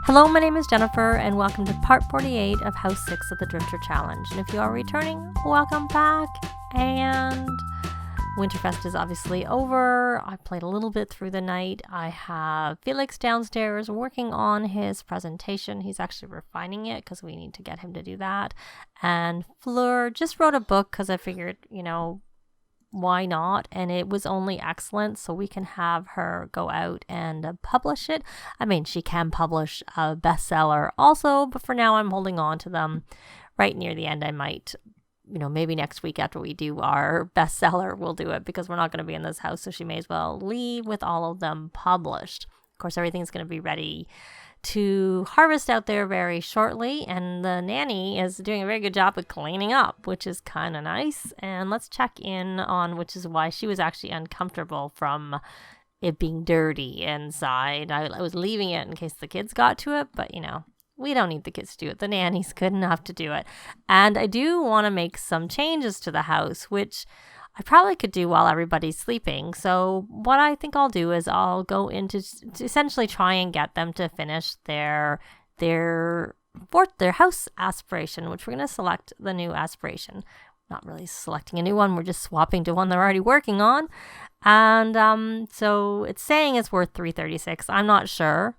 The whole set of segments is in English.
Hello, my name is Jennifer, and welcome to part 48 of House 6 of the Drifter Challenge. And if you are returning, welcome back. And Winterfest is obviously over. I played a little bit through the night. I have Felix downstairs working on his presentation. He's actually refining it because we need to get him to do that. And Fleur just wrote a book because I figured, why not? And it was only excellent, so we can have her go out and publish it. I mean, she can publish a bestseller also, but for now I'm holding on to them. Right near the end, I might, maybe next week after we do our bestseller, we'll do it because we're not going to be in this house, so she may as well leave with all of them published. Of course, everything's going to be ready to harvest out there very shortly, and the nanny is doing a very good job of cleaning up, which is kind of nice. And let's check in on, which is why she was actually uncomfortable from it being dirty inside. I was leaving it in case the kids got to it, but we don't need the kids to do it. The nanny's good enough to do it. And I do want to make some changes to the house, which I probably could do while everybody's sleeping. So what I think I'll do is I'll go into to essentially try and get them to finish their house aspiration, which we're going to select the new aspiration. Not really selecting a new one. We're just swapping to one they're already working on. And so it's saying it's worth $336. I'm not sure.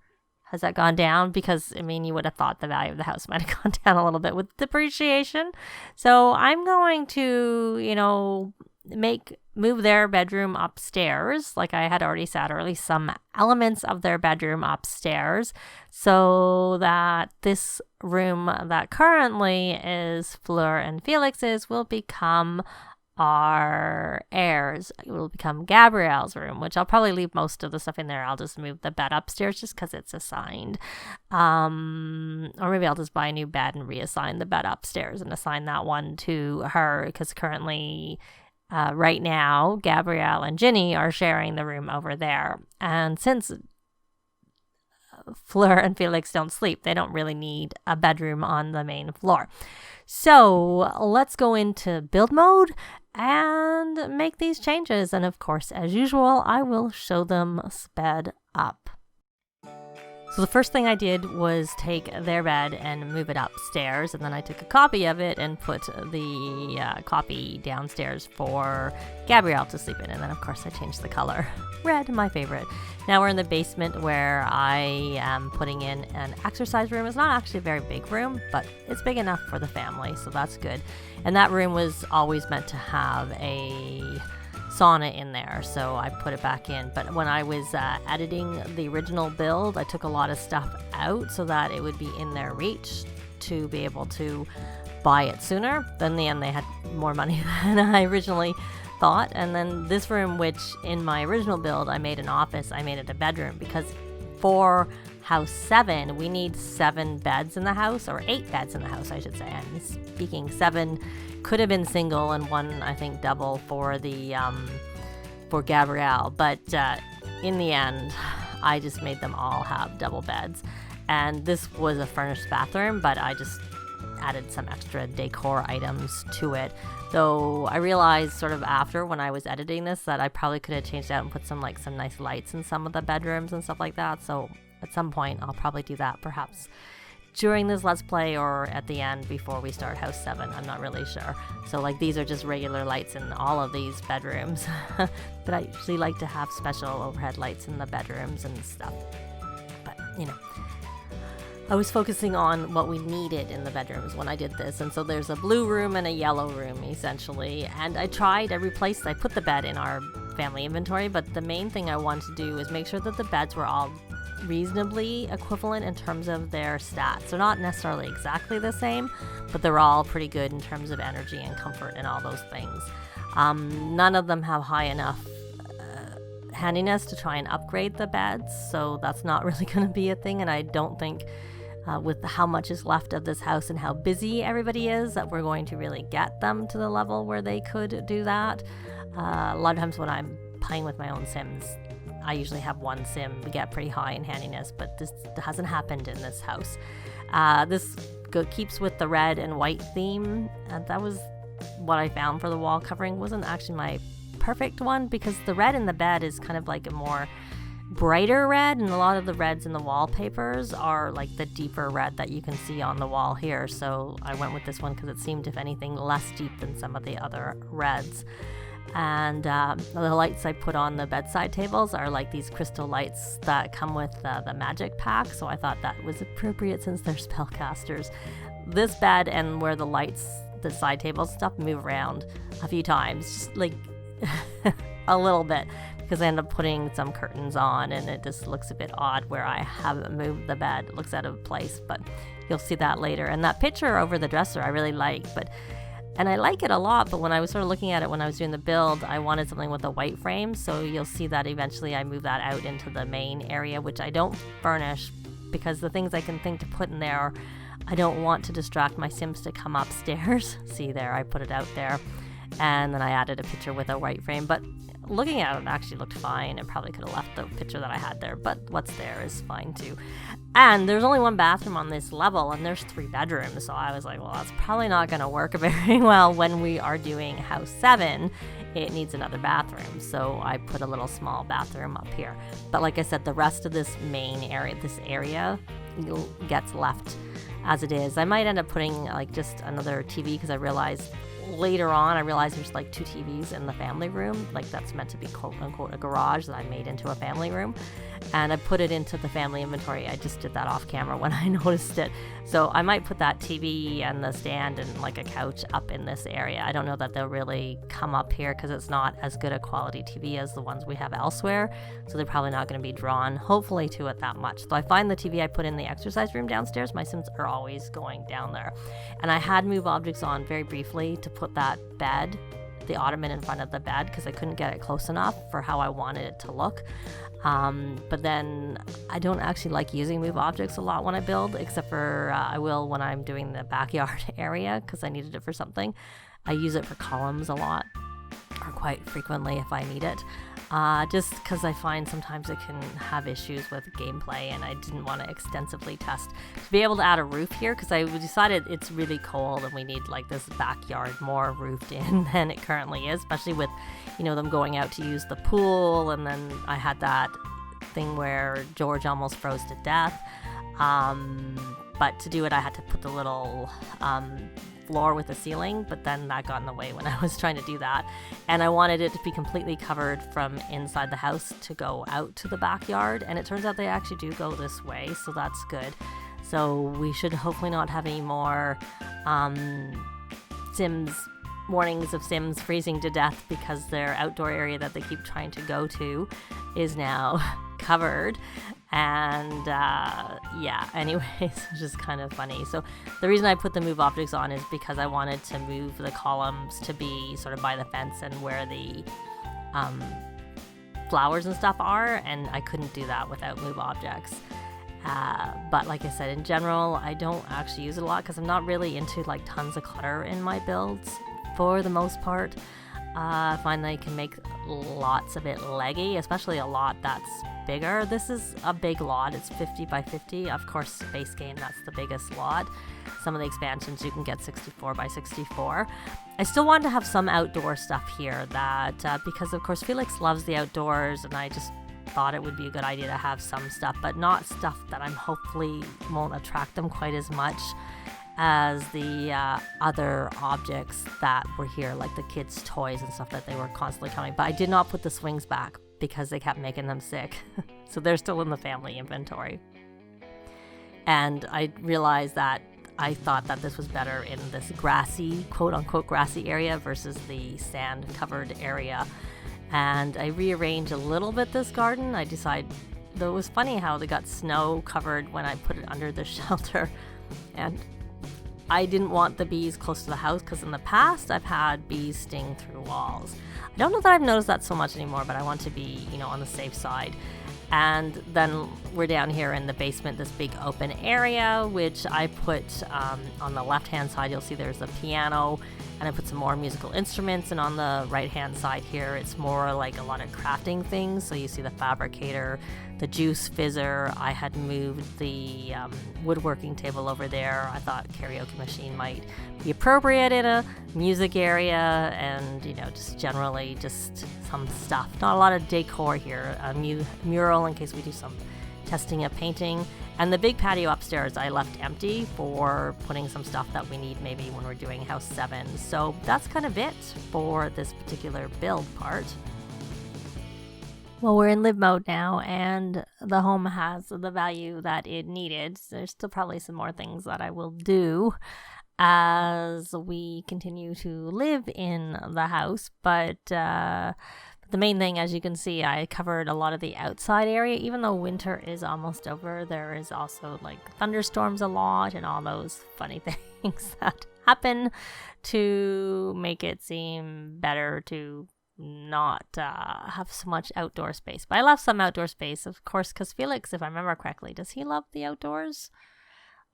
Has that gone down? Because, you would have thought the value of the house might have gone down a little bit with depreciation. So I'm going to, move their bedroom upstairs, like I had already said, or at least some elements of their bedroom upstairs, so that this room that currently is Fleur and Felix's will become our heirs. It will become Gabrielle's room, which I'll probably leave most of the stuff in there. I'll just move the bed upstairs just because it's assigned. Or maybe I'll just buy a new bed and reassign the bed upstairs and assign that one to her, because currently right now, Gabrielle and Ginny are sharing the room over there. And since Fleur and Felix don't sleep, they don't really need a bedroom on the main floor. So let's go into build mode and make these changes. And of course, as usual, I will show them sped up. So the first thing I did was take their bed and move it upstairs, and then I took a copy of it and put the copy downstairs for Gabrielle to sleep in. And then, of course, I changed the color. Red, my favorite. Now we're in the basement where I am putting in an exercise room. It's not actually a very big room, but it's big enough for the family, so that's good. And that room was always meant to have a sauna in there, so I put it back in. But when I was editing the original build, I took a lot of stuff out so that it would be in their reach to be able to buy it sooner. Then in the end, they had more money than I originally thought. And then this room, which in my original build I made an office, I made it a bedroom, because for house 7 we need 7 beds in the house, or 8 beds in the house I should say. I'm speaking 7 could have been single and 1 I think double for the for Gabrielle, but in the end I just made them all have double beds. And this was a furnished bathroom, but I just added some extra decor items to it, though I realized sort of after, when I was editing this, that I probably could have changed out and put some nice lights in some of the bedrooms and stuff like that. So at some point I'll probably do that, perhaps during this Let's Play or at the end before we start House 7. I'm not really sure. So these are just regular lights in all of these bedrooms. But I usually like to have special overhead lights in the bedrooms and stuff. But, I was focusing on what we needed in the bedrooms when I did this. And so there's a blue room and a yellow room, essentially. And I put the bed in our family inventory, but the main thing I wanted to do is make sure that the beds were all reasonably equivalent in terms of their stats. They're not necessarily exactly the same, but they're all pretty good in terms of energy and comfort and all those things. None of them have high enough handiness to try and upgrade the beds, so that's not really going to be a thing. And I don't think with how much is left of this house and how busy everybody is, that we're going to really get them to the level where they could do that. A lot of times when I'm playing with my own Sims, I usually have one sim get pretty high in handiness, but this hasn't happened in this house. This keeps with the red and white theme. That was what I found for the wall covering. Wasn't actually my perfect one, because the red in the bed is kind of like a more brighter red, and a lot of the reds in the wallpapers are like the deeper red that you can see on the wall here. So I went with this one because it seemed, if anything, less deep than some of the other reds. And the lights I put on the bedside tables are like these crystal lights that come with the magic pack, so I thought that was appropriate since they're spellcasters. This bed and where the lights, the side tables stuff, move around a few times, just like a little bit, because I end up putting some curtains on and it just looks a bit odd where I haven't moved the bed. It looks out of place, but you'll see that later. And that picture over the dresser I really like, and I like it a lot, but when I was sort of looking at it when I was doing the build, I wanted something with a white frame, so you'll see that eventually I move that out into the main area, which I don't furnish because the things I can think to put in there, I don't want to distract my Sims to come upstairs. See there, I put it out there, and then I added a picture with a white frame, but looking at it, it actually looked fine. I probably could have left the picture that I had there, but what's there is fine too. And there's only one bathroom on this level, and there's 3 bedrooms, so I was like, well, that's probably not going to work very well when we are doing house 7. It needs another bathroom, so I put a little small bathroom up here. But like I said, the rest of this main area, gets left as it is. I might end up putting like just another TV, because I realized later on, there's like 2 TVs in the family room, like that's meant to be quote unquote a garage that I made into a family room, and I put it into the family inventory. I just did that off camera when I noticed it. So I might put that TV and the stand and like a couch up in this area. I don't know that they'll really come up here because it's not as good a quality TV as the ones we have elsewhere, so they're probably not going to be drawn, hopefully, to it that much. So I find the TV I put in the exercise room downstairs, my Sims are always going down there. And I had Move Objects on very briefly to put that bed, the ottoman, in front of the bed because I couldn't get it close enough for how I wanted it to look. But then I don't actually like using Move Objects a lot when I build, except for I will when I'm doing the backyard area because I needed it for something. I use it for columns a lot, or quite frequently if I need it. Just because I find sometimes it can have issues with gameplay, and I didn't want to extensively test to be able to add a roof here because I decided it's really cold and we need like this backyard more roofed in than it currently is, especially with them going out to use the pool. And then I had that thing where George almost froze to death, but to do it I had to put the little floor with the ceiling, but then that got in the way when I was trying to do that, and I wanted it to be completely covered from inside the house to go out to the backyard, and it turns out they actually do go this way, so that's good. So we should hopefully not have any more warnings of Sims freezing to death because their outdoor area that they keep trying to go to is now covered. And anyways, it's just kind of funny. So the reason I put the Move Objects on is because I wanted to move the columns to be sort of by the fence and where the flowers and stuff are, and I couldn't do that without Move Objects. But like I said, in general, I don't actually use it a lot because I'm not really into like tons of clutter in my builds for the most part. I find that you can make lots of it leggy, especially a lot that's bigger. This is a big lot. It's 50 by 50. Of course, Space Game, that's the biggest lot. Some of the expansions you can get 64 by 64. I still wanted to have some outdoor stuff here that because of course Felix loves the outdoors, and I just thought it would be a good idea to have some stuff, but not stuff that I'm hopefully won't attract them quite as much as the other objects that were here, like the kids' toys and stuff that they were constantly coming. But I did not put the swings back because they kept making them sick. So they're still in the family inventory. And I realized that I thought that this was better in this grassy, quote-unquote grassy area versus the sand-covered area. And I rearranged a little bit this garden. I decided, though it was funny how they got snow covered when I put it under the shelter. And I didn't want the bees close to the house because in the past I've had bees sting through walls. I don't know that I've noticed that so much anymore, but I want to be, on the safe side. And then we're down here in the basement, this big open area, which I put on the left-hand side. You'll see there's a piano And I put some more musical instruments, and on the right hand side here it's more like a lot of crafting things. So you see the fabricator, the juice fizzer. I had moved the woodworking table over there. I thought karaoke machine might be appropriate in a music area, and just generally just some stuff. Not a lot of decor here. A mural in case we do some testing of painting. And the big patio upstairs I left empty for putting some stuff that we need maybe when we're doing house 7. So that's kind of it for this particular build part. Well, we're in live mode now, and the home has the value that it needed. There's still probably some more things that I will do as we continue to live in the house, but the main thing, as you can see, I covered a lot of the outside area. Even though winter is almost over, there is also like thunderstorms a lot and all those funny things that happen to make it seem better to not have so much outdoor space. But I left some outdoor space, of course, because Felix, if I remember correctly, does he love the outdoors?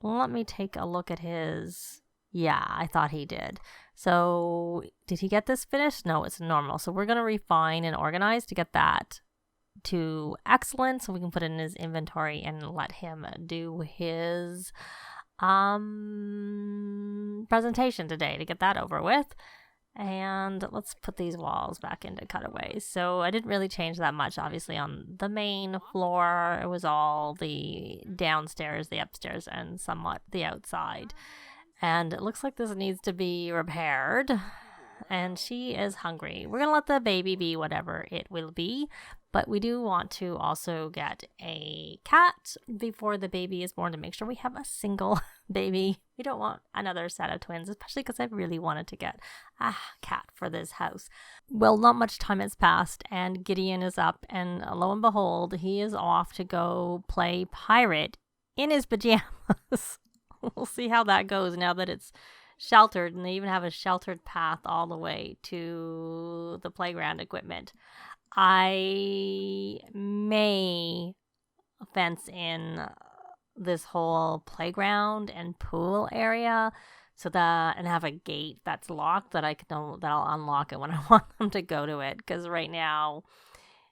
Let me take a look at his. Yeah, I thought he did. So did he get this finished? No, it's normal. So we're going to refine and organize to get that to excellent, so we can put it in his inventory and let him do his presentation today to get that over with. And let's put these walls back into cutaways. So I didn't really change that much, obviously, on the main floor. It was all the downstairs, the upstairs, and somewhat the outside. And it looks like this needs to be repaired. And she is hungry. We're going to let the baby be whatever it will be. But we do want to also get a cat before the baby is born to make sure we have a single baby. We don't want another set of twins, especially because I really wanted to get a cat for this house. Well, not much time has passed, and Gideon is up. And lo and behold, he is off to go play pirate in his pajamas. We'll see how that goes now that it's sheltered, and they even have a sheltered path all the way to the playground equipment. I may fence in this whole playground and pool area and have a gate that's locked that'll unlock it when I want them to go to it, because right now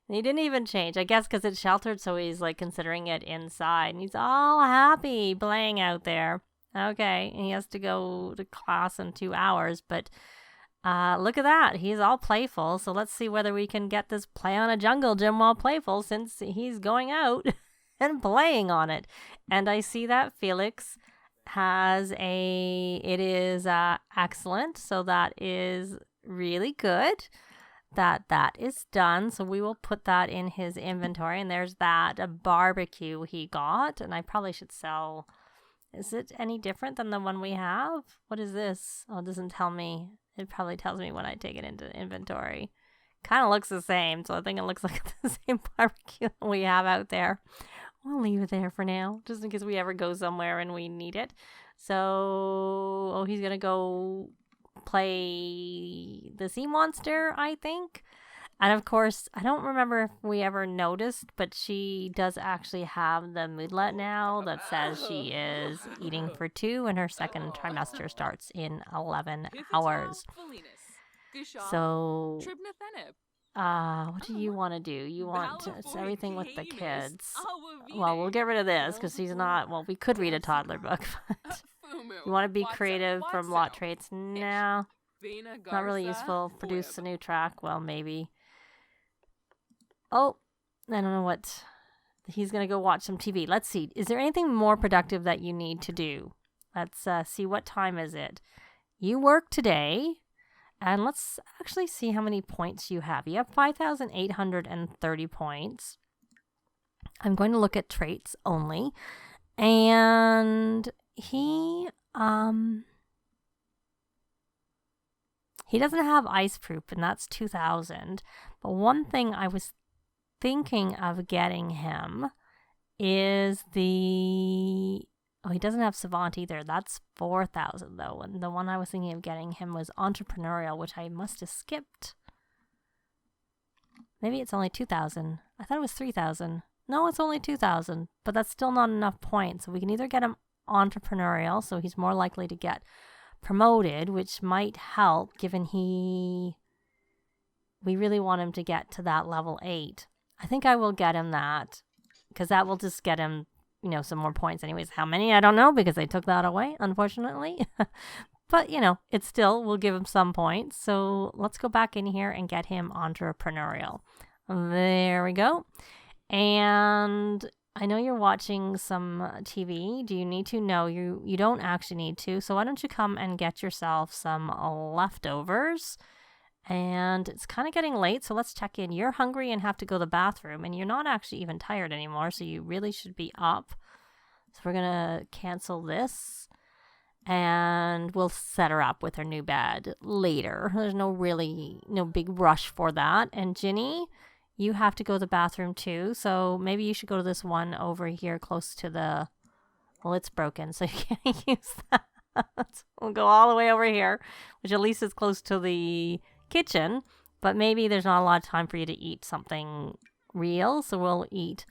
he didn't even change, I guess, because it's sheltered, so he's like considering it inside, and he's all happy playing out there. Okay, and he has to go to class in 2 hours, but look at that. He's all playful, so let's see whether we can get this play on a jungle gym while playful, since he's going out and playing on it. And I see that Felix has it is excellent, so that is really good. That is done, so we will put that in his inventory. And there's a barbecue he got, and I probably should sell. Is it any different than the one we have? What is this? Oh, it doesn't tell me. It probably tells me when I take it into inventory. Kind of looks the same, so I think it looks like the same barbecue that we have out there. We'll leave it there for now, just in case we ever go somewhere and we need it. So, he's gonna go play the sea monster, I think. And of course, I don't remember if we ever noticed, but she does actually have the moodlet now that says she is eating for 2, and her second trimester starts in 11 hours. So, what do you want to do? You want everything with the kids. Well, we'll get rid of this because she's not, well, we could read a toddler book, but you want to be creative from lot traits? No, not really useful. Produce a new track? Well, maybe. Oh, I don't know what. He's going to go watch some TV. Let's see. Is there anything more productive that you need to do? Let's see. What time is it? You work today. And let's actually see how many points you have. You have 5,830 points. I'm going to look at traits only. And he doesn't have ice proof, and that's 2,000. But one thing I was thinking of getting him is he doesn't have Savant either. That's 4,000 though. And the one I was thinking of getting him was Entrepreneurial, which I must have skipped. Maybe it's only 2,000. I thought it was 3,000. No, it's only 2,000, but that's still not enough points. So we can either get him Entrepreneurial, so he's more likely to get promoted, which might help given we really want him to get to that level 8. I think I will get him that because that will just get him, some more points anyways. How many? I don't know because they took that away, unfortunately. But, it still will give him some points. So let's go back in here and get him entrepreneurial. There we go. And I know you're watching some TV. Do you need to? No, you don't actually need to. So why don't you come and get yourself some leftovers? And it's kind of getting late, so let's check in. You're hungry and have to go to the bathroom, and you're not actually even tired anymore, so you really should be up. So we're going to cancel this, and we'll set her up with her new bed later. There's no big rush for that. And Ginny, you have to go to the bathroom too, so maybe you should go to this one over here close to the... Well, it's broken, so you can't use that. We'll go all the way over here, which at least is close to the kitchen, but maybe there's not a lot of time for you to eat something real, so we'll eat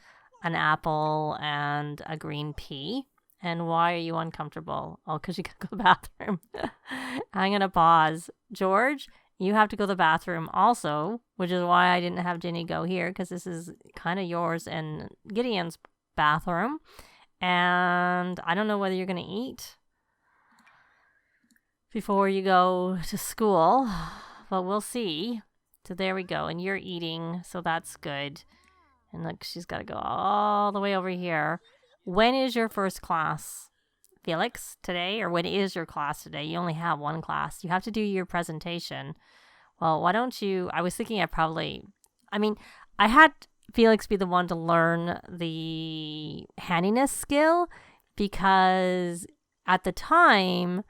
an apple and a green pea. And why are you uncomfortable? Oh, because you gotta go to the bathroom. I'm gonna pause. George, you have to go to the bathroom also, which is why I didn't have Ginny go here, because this is kind of yours and Gideon's bathroom. And I don't know whether you're gonna eat before you go to school, but we'll see. So there we go. And you're eating, so that's good. And look, she's got to go all the way over here. When is your first class, Felix, today? Or when is your class today? You only have one class. You have to do your presentation. Well, why don't you... I was thinking I had Felix be the one to learn the handiness skill because at the time...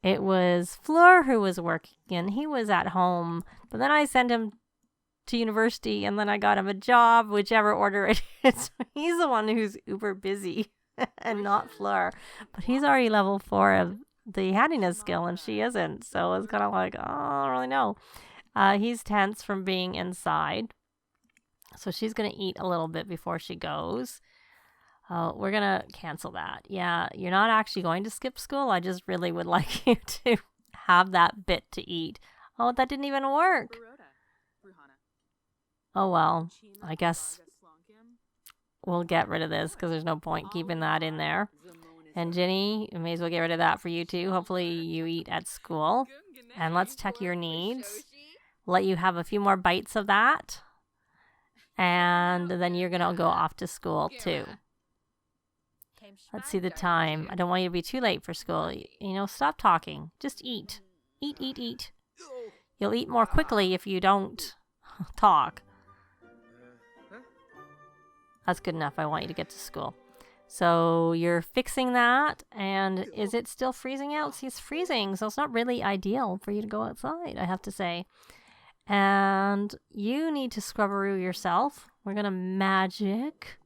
It was Fleur who was working, and he was at home. But then I sent him to university, and then I got him a job, whichever order it is. He's the one who's uber busy, and not Fleur. But he's already level 4 of the handiness skill, and she isn't. So it's kind of like, I don't really know. He's tense from being inside. So she's going to eat a little bit before she goes. We're going to cancel that. Yeah, you're not actually going to skip school. I just really would like you to have that bit to eat. Oh, that didn't even work. Oh, well, I guess we'll get rid of this because there's no point keeping that in there. And Ginny, you may as well get rid of that for you too. Hopefully you eat at school. And let's check your needs. Let you have a few more bites of that. And then you're going to go off to school too. Let's see the time. I don't want you to be too late for school. Stop talking. Just eat. Eat, eat, eat. You'll eat more quickly if you don't talk. That's good enough. I want you to get to school. So you're fixing that. And is it still freezing out? See, it's freezing. So it's not really ideal for you to go outside, I have to say. And you need to scrubberoo yourself. We're going to magic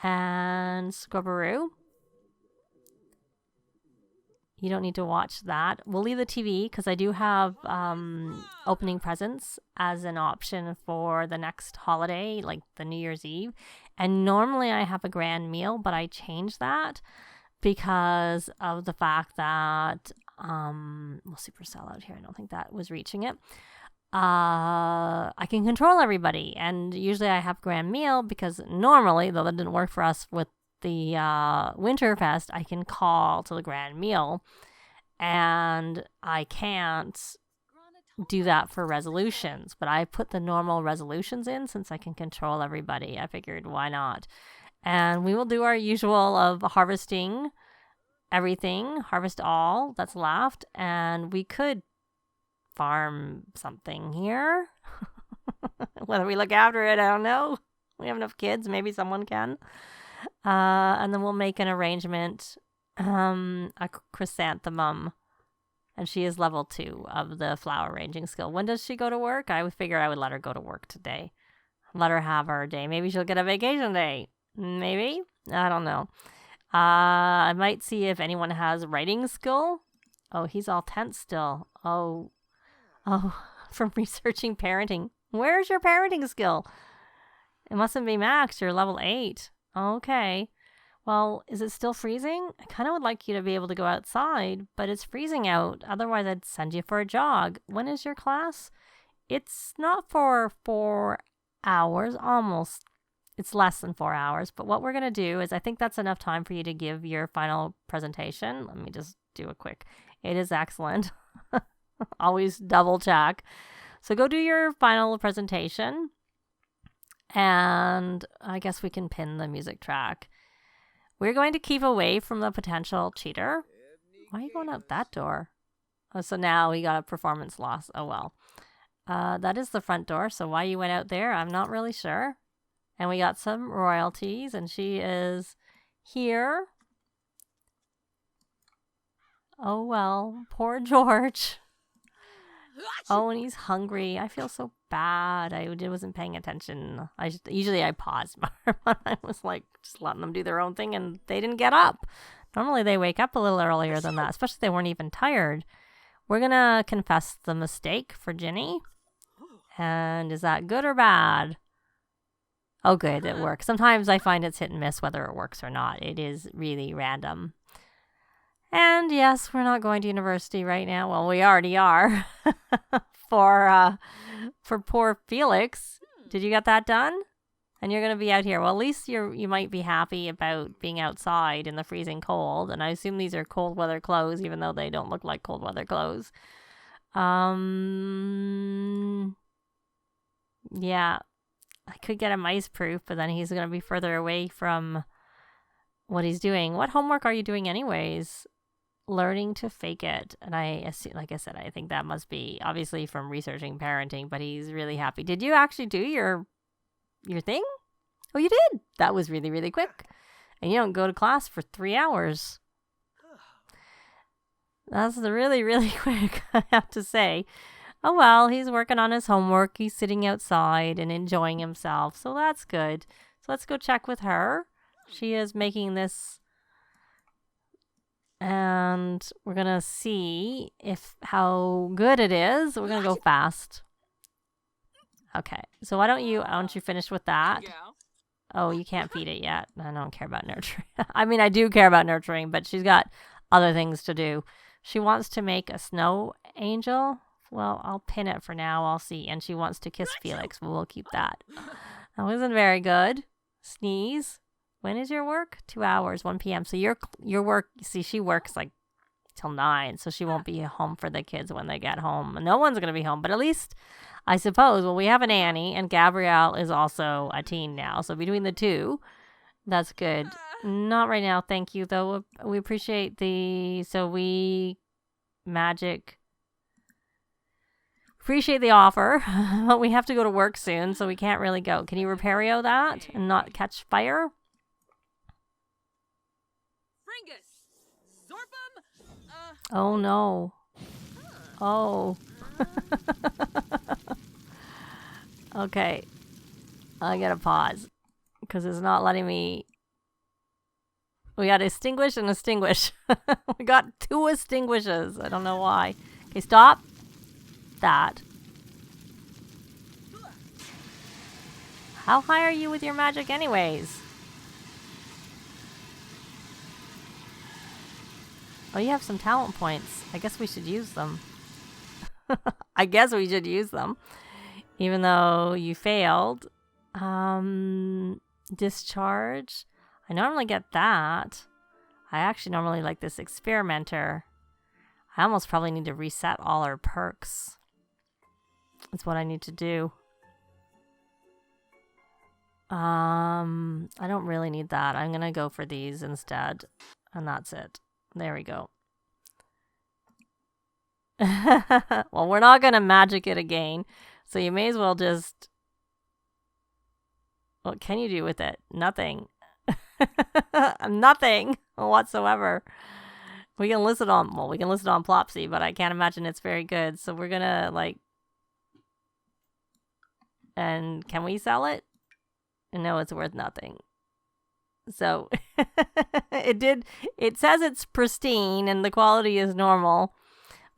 and scrubberoo. You don't need to watch that. We'll leave the TV because I do have opening presents as an option for the next holiday, like the New Year's Eve. And normally I have a grand meal, but I changed that because of the fact that we'll supercell out here. I don't think that was reaching it. I can control everybody, and usually I have grand meal because normally, though that didn't work for us with the Winterfest, I can call to the grand meal, and I can't do that for resolutions, but I put the normal resolutions in since I can control everybody. I figured why not? And we will do our usual of harvesting everything, harvest all that's left, and we could farm something here. Whether we look after it, I don't know. We have enough kids, maybe someone can. And then we'll make an arrangement, a chrysanthemum, and she is level 2 of the flower arranging skill. When does she go to work? I would figure I would let her go to work today. Let her have her day. Maybe she'll get a vacation day. Maybe. I don't know. I might see if anyone has writing skill. Oh, he's all tense still. Oh, from researching parenting. Where's your parenting skill? It mustn't be maxed. You're level 8. Okay. Well, is it still freezing? I kind of would like you to be able to go outside, but it's freezing out. Otherwise, I'd send you for a jog. When is your class? It's not for 4 hours, almost. It's less than 4 hours. But what we're going to do is I think that's enough time for you to give your final presentation. Let me just do a quick. It is excellent. Always double check. So go do your final presentation. And I guess we can pin the music track. We're going to keep away from the potential cheater. Why are you going out that door? Oh, so now we got a performance loss. Oh, well. That is the front door. So why you went out there, I'm not really sure. And we got some royalties, and she is here. Oh, well. Poor George. Oh, and he's hungry. I feel so bad. I wasn't paying attention. Usually I pause, but I was like just letting them do their own thing, and they didn't get up. Normally they wake up a little earlier than that, especially if they weren't even tired. We're going to confess the mistake for Ginny. And is that good or bad? Oh, good. It works. Sometimes I find it's hit and miss whether it works or not. It is really random. And yes, we're not going to university right now. Well, we already are. For poor Felix. Did you get that done? And you're going to be out here. Well, at least you might be happy about being outside in the freezing cold. And I assume these are cold weather clothes, even though they don't look like cold weather clothes. Yeah. I could get him ice proof, but then he's going to be further away from what he's doing. What homework are you doing anyways? Learning to fake it. And I assume, like I said, I think that must be obviously from researching parenting, but he's really happy. Did you actually do your thing? Oh, you did. That was really, really quick. And you don't go to class for 3 hours. That's really, really quick, I have to say. Oh, well, he's working on his homework. He's sitting outside and enjoying himself. So that's good. So let's go check with her. She is making this. And we're going to see how good it is. We're going to go fast. Okay. So why don't you finish with that? Oh, you can't feed it yet. I don't care about nurturing. I mean, I do care about nurturing, but she's got other things to do. She wants to make a snow angel. Well, I'll pin it for now. I'll see. And she wants to kiss Felix. Well, we'll keep that. That wasn't very good. Sneeze. When is your work? 2 hours, 1 p.m. So your work, see, she works like till 9, so she won't be home for the kids when they get home. No one's going to be home, but at least, I suppose, well, we have a nanny, and Gabrielle is also a teen now. So between the two, that's good. Not right now, thank you, though. We appreciate appreciate the offer, but we have to go to work soon, so we can't really go. Can you repario that and not catch fire? Oh, no. Oh. Okay. I gotta pause. Because it's not letting me. We got extinguish and extinguish. We got 2 extinguishes. I don't know why. Okay, stop. That. How high are you with your magic anyways? Oh, you have some talent points. I guess we should use them. I guess we should use them. Even though you failed. Discharge. I normally get that. I actually normally like this experimenter. I almost probably need to reset all our perks. That's what I need to do. I don't really need that. I'm going to go for these instead. And that's it. There we go. Well, we're not going to magic it again. So you may as well just... What can you do with it? Nothing. Nothing whatsoever. We can list it on Plopsy, but I can't imagine it's very good. So we're going to and can we sell it? No, it's worth nothing. So it says it's pristine and the quality is normal,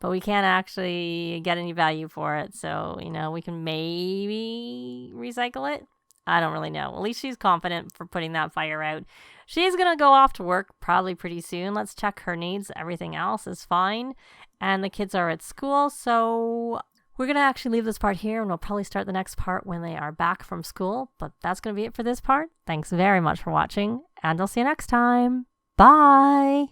but we can't actually get any value for it. So, we can maybe recycle it. I don't really know. At least she's confident for putting that fire out. She's going to go off to work probably pretty soon. Let's check her needs. Everything else is fine. And the kids are at school, so we're going to actually leave this part here, and we'll probably start the next part when they are back from school. But that's going to be it for this part. Thanks very much for watching, and I'll see you next time. Bye!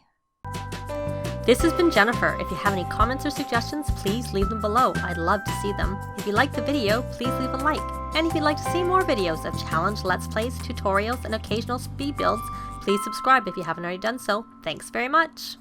This has been Jennifer. If you have any comments or suggestions, please leave them below. I'd love to see them. If you liked the video, please leave a like. And if you'd like to see more videos of challenge, let's plays, tutorials, and occasional speed builds, please subscribe if you haven't already done so. Thanks very much!